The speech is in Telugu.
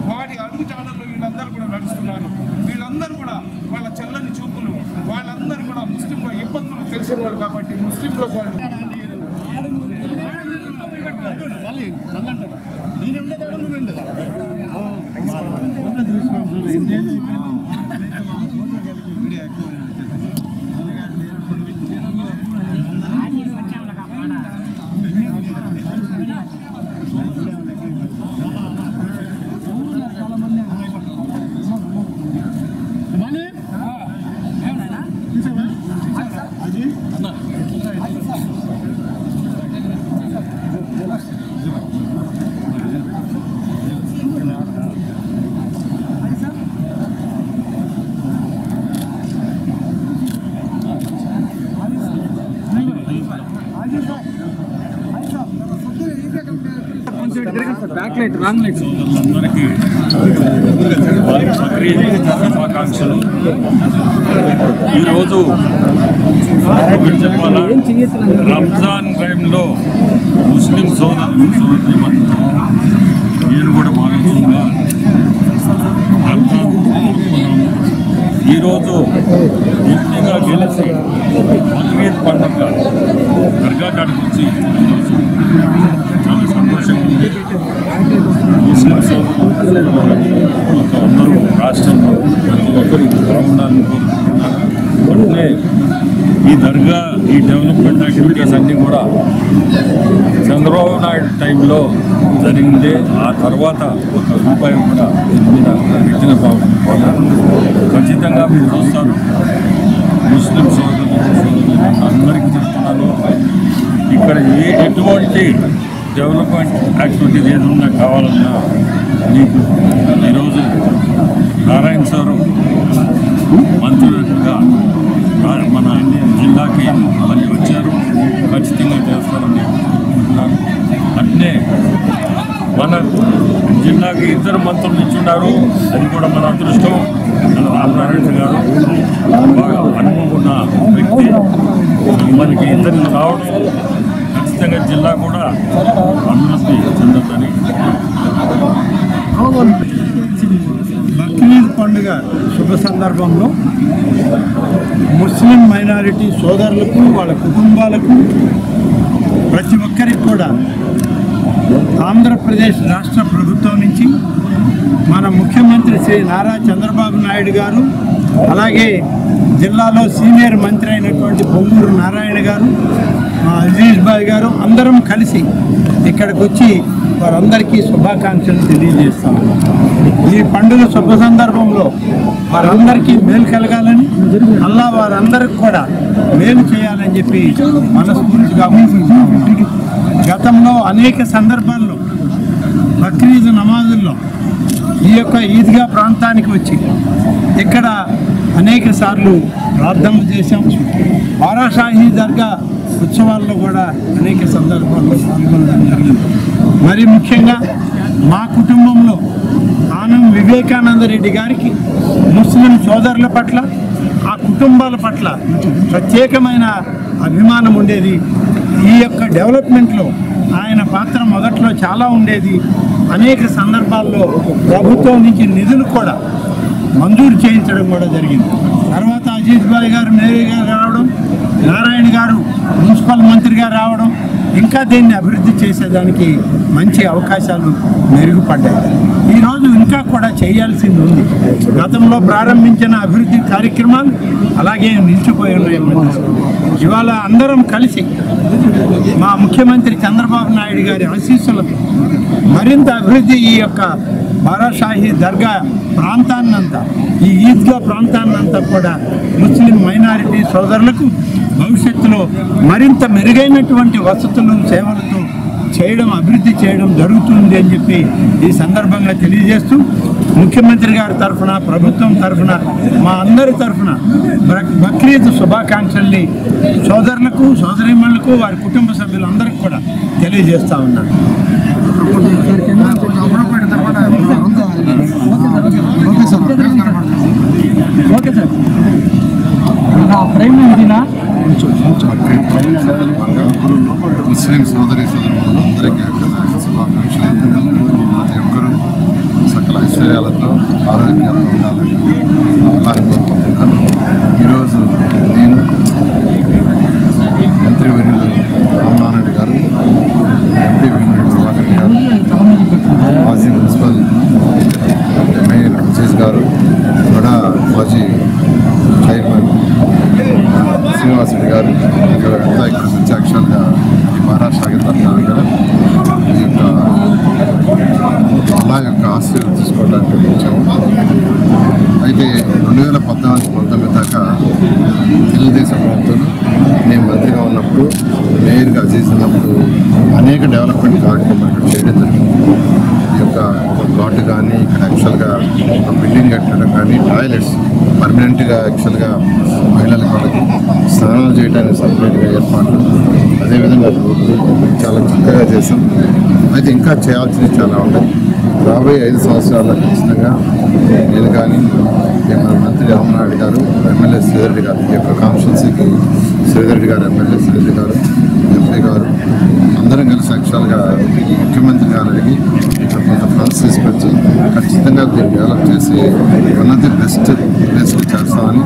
వాటి అడుగు జాడల్లో వీళ్ళందరూ కూడా నడుస్తున్నారు. వీళ్ళందరూ కూడా వాళ్ళ చల్లని చూపులు, వాళ్ళందరూ కూడా ముస్లింల ఇబ్బందులు తెలిసిన వాళ్ళు కాబట్టి ముస్లింల అందరికీ శుభాకాంక్షలు. ఈరోజు చెప్పాలా, రంజాన్ టైంలో ముస్లిం సోదరులు నేను కూడా భావించగా రంజాన్ ఈరోజు పూర్తిగా గెలిచి బక్రీద్ పండుగ దర్గా కాడికి వచ్చి చాలా సంతోషంగా ఉంది. ముస్లిం సోదరులు అందరూ రాష్ట్రంలో ప్రతి ఒక్కరు బాగుండాలని కోరుకుంటున్నారు. అంటే ఈ దర్గా ఈ డెవలప్మెంట్ యాక్టివిటీస్ అన్నీ కూడా చంద్రబాబు నాయుడు టైంలో జరిగిందే. ఆ తర్వాత ఒక రూపాయి కూడా మీద పెట్టిన ఖచ్చితంగా మీరు చూస్తారు. ముస్లిం సోదరులు అందరికీ చెప్తున్నాను, ఇక్కడ ఎటువంటి డెవలప్మెంట్ యాక్టివిటీస్ ఏదన్నా కావాలన్నా మీకు ఈరోజు నారాయణ సారు మంత్రులుగా మన జిల్లాకి మళ్ళీ వచ్చారు. ఖచ్చితంగా చేస్తారని అనుకుంటున్నాను. అట్నే మన జిల్లాకి ఇద్దరు మంత్రులు ఇచ్చున్నారు. అది కూడా మన అదృష్టం. మన రామనారాయణ గారు బాగా అనుభవం ఉన్న వ్యక్తి. మనకి ఇద్దరు రావడం ఖచ్చితంగా జిల్లా కూడా అభివృద్ధి చెందుతుందని. బక్రీద్ పండుగ శుభ సందర్భంలో ముస్లిం మైనారిటీ సోదరులకు వాళ్ళ కుటుంబాలకు ప్రతి ఒక్కరికి కూడా ఆంధ్రప్రదేశ్ రాష్ట్ర ప్రభుత్వం నుంచి మన ముఖ్యమంత్రి శ్రీ నారా చంద్రబాబు నాయుడు గారు, అలాగే జిల్లాలో సీనియర్ మంత్రి అయినటువంటి పొంగూరు నారాయణ గారు, అజీజ్ భాయ్ గారు అందరం కలిసి ఇక్కడికి వచ్చి వారందరికీ శుభాకాంక్షలు తెలియజేస్తాము. ఈ పండుగ శుభ సందర్భంలో వారందరికీ మేలు కలగాలని, అల్లా వారందరికి కూడా మేలు చేయాలని చెప్పి మనస్ఫూర్తిగా కోరుకుంటున్నాము. గతంలో అనేక సందర్భాల్లో బక్రీద్ నమాజుల్లో ఈ యొక్క ఈద్గా ప్రాంతానికి వచ్చి ఇక్కడ అనేక సార్లు ప్రార్థనలు చేశాం. బారాషాహీ దర్గా ఉత్సవాల్లో కూడా అనేక సందర్భాల్లో పాల్గొనడం జరిగింది. మరి ముఖ్యంగా మా కుటుంబంలో ఆనం వివేకానంద రెడ్డి గారికి ముస్లిం సోదరుల పట్ల, ఆ కుటుంబాల పట్ల ప్రత్యేకమైన అభిమానం ఉండేది. ఈ యొక్క డెవలప్మెంట్లో ఆయన పాత్ర మొదట్లో చాలా ఉండేది. అనేక సందర్భాల్లో ప్రభుత్వం నుంచి నిధులు కూడా మంజూరు చేయించడం కూడా జరిగింది. తర్వాత అజీజ్ భాయ్ గారు మేయర్గా రావడం, నారాయణ గారు మున్సిపల్ మంత్రిగా రావడం, ఇంకా దీన్ని అభివృద్ధి చేసేదానికి మంచి అవకాశాలు మెరుగుపడ్డాయి. ఈరోజు ఇంకా కూడా చేయాల్సింది ఉంది. గతంలో ప్రారంభించిన అభివృద్ధి కార్యక్రమాలు అలాగే నిలిచిపోయి ఉన్నాయి. ఇవాళ అందరం కలిసి మా ముఖ్యమంత్రి చంద్రబాబు నాయుడు గారి ఆశీస్సులతో మరింత అభివృద్ధి ఈ యొక్క బారాషాహి దర్గా ప్రాంతాన్నంతా, ఈ ఈద్గా ప్రాంతాన్నంతా కూడా ముస్లిం మైనారిటీ సోదరులకు భవిష్యత్తులో మరింత మెరుగైనటువంటి వసతులు సేవలతో చేయడం, అభివృద్ధి చేయడం జరుగుతుంది అని చెప్పి ఈ సందర్భంగా తెలియజేస్తూ, ముఖ్యమంత్రి గారి తరఫున, ప్రభుత్వం తరఫున, మా అందరి తరఫున బక్రీద్ శుభాకాంక్షల్ని సోదరులకు, సోదరీమణులకు, వారి కుటుంబ సభ్యులందరికీ కూడా తెలియజేస్తూ ఉన్నాను. Okay sir. ముస్లిం సోదరి సోదరులందరికీ శుభాకాంక్షలు. ప్రతి ఒక్కరూ సకల ఐశ్వర్యాలతో ఆరోగ్యంగా ఉండాలని అలాగే కోరుకుంటున్నాను. ఈరోజు నేను మంత్రివర్యులు రామనారాయణ గారు, ఎంపీ వేణుగోపాల్ ప్రభాకర్ గారు, మాజీ మున్సిపల్ మేయర్ అజీజ్ గారు, కూడా మాజీ చైర్మన్ శ్రీనివాసరెడ్డి గారు, ఇక్కడ ప్రత్యక్షంగా ఈ బారాషాహి దర్గా దగ్గర ఈ యొక్క అల్లా యొక్క ఆశీర్వాదం తీసుకోవడానికి వచ్చాము. అయితే 2014-19 దాకా తెలుగుదేశం ప్రభుత్వం నేను మంత్రిగా ఉన్నప్పుడు, మేయర్గా అజీజ్ ఉన్నప్పుడు అనేక డెవలప్మెంట్ కార్యక్రమాలు ఇక్కడ చేయడం జరిగింది. ఈ యొక్క ఘాట్ కానీ, ఇక్కడ యాక్చువల్గా బిల్డింగ్ కట్టడం కానీ, టాయిలెట్స్ పర్మనెంట్గా యాక్చువల్గా మహిళల వాళ్ళకి స్నానాలు చేయడానికి సపరేట్గా ఏర్పాట్లు, అదేవిధంగా రోడ్లు చాలా చక్కగా చేసాం. అయితే ఇంకా చేయాల్సినవి చాలా ఉన్నాయి. రాబోయే 5 సంవత్సరాల్లో ఖచ్చితంగా నేను కానీ, మన మంత్రి రామనాయుడు గారు, ఎమ్మెల్యే శ్రీధర్ గారు, ఈ యొక్క కాన్స్టిట్యున్సీకి శ్రీధర్ గారు, ఎమ్మెల్యే శ్రీధర్ గారు, ఎంపీ గారు అందరం కలిసి యాక్చువల్గా ముఖ్యమంత్రి గారు అడిగి ఇక్కడ కొంత ఫండ్స్ తీసుకొచ్చి ఖచ్చితంగా దీన్ని డెవలప్ చేసి వన్ ఆఫ్ ది బెస్ట్ ప్లేస్లు చేస్తామని